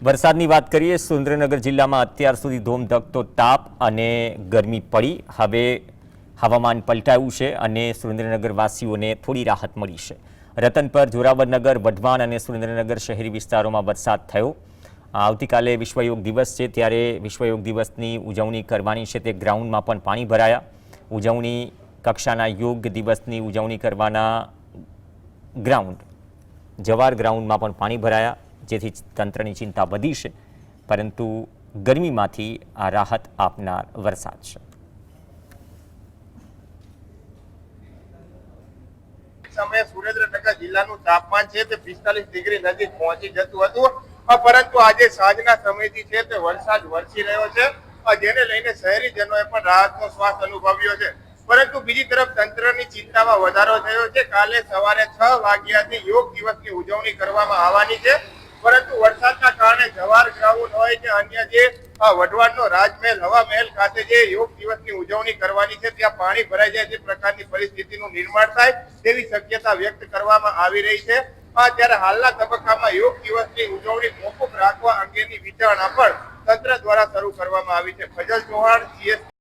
વરસાદની વાત કરીએ, સુરેન્દ્રનગર જિલ્લામાં અત્યાર સુધી ધોમધખતો તાપ અને ગરમી પડી. હવે હવામાન પલટાયું છે અને સુરેન્દ્રનગરવાસીઓને થોડી રાહત મળી છે. રતનપર, જોરાવરનગર, વઢવાણ અને સુરેન્દ્રનગર શહેરી વિસ્તારોમાં વરસાદ થયો. આવતીકાલે વિશ્વ યોગ દિવસ છે, ત્યારે વિશ્વ યોગ દિવસની ઉજવણી કરવાની છે તે ગ્રાઉન્ડમાં પણ પાણી ભરાયા. ઉજવણી કક્ષાના યોગ દિવસની ઉજવણી કરવાના ગ્રાઉન્ડ જવાહર ગ્રાઉન્ડમાં પણ પાણી ભરાયા, જેથી તંત્રની ચિંતા વધી છે. પરંતુ ગરમીમાંથી આ રાહત આપનાર વરસાદ છે. સમયે સુરેન્દ્રનગર જિલ્લાનું તાપમાન છે તે 45 ડિગ્રી નજીક પહોંચી જતું હતું, પરંતુ આજે સાંજના સમયથી છે તે વરસાદ વરસી રહ્યો છે, જેને લઈને શહેરીજનોએ પણ રાહતનો શ્વાસ અનુભવ્યો છે. પરંતુ બીજી તરફ તંત્રની ચિંતામાં વધારો થયો છે. કાલે સવારે 6 વાગ્યાથી યોગ દિવસની ઉજવણી કરવામાં આવવાની છે, પરંતુ વરસાદના કારણે જવાહર ગ્રાઉન્ડ હોય કે અન્ય જે વઢવાણનો રાજમહેલ, હવા મહેલ ખાતે જે યોગ દિવસની ઉજવણી કરવાની છે ત્યાં પાણી ભરાઈ જાય તે પ્રકારની પરિસ્થિતિનું નિર્માણ થાય તેવી શક્યતા વ્યક્ત કરવામાં આવી રહી છે. ત્યારે હાલના તબક્કામાં યોગ દિવસની ઉજવણી મોકૂફ રાખવા અંગેની વિચારણા પણ તંત્ર દ્વારા શરૂ કરવામાં આવી છે. ફજલ ચૌહાણ, CS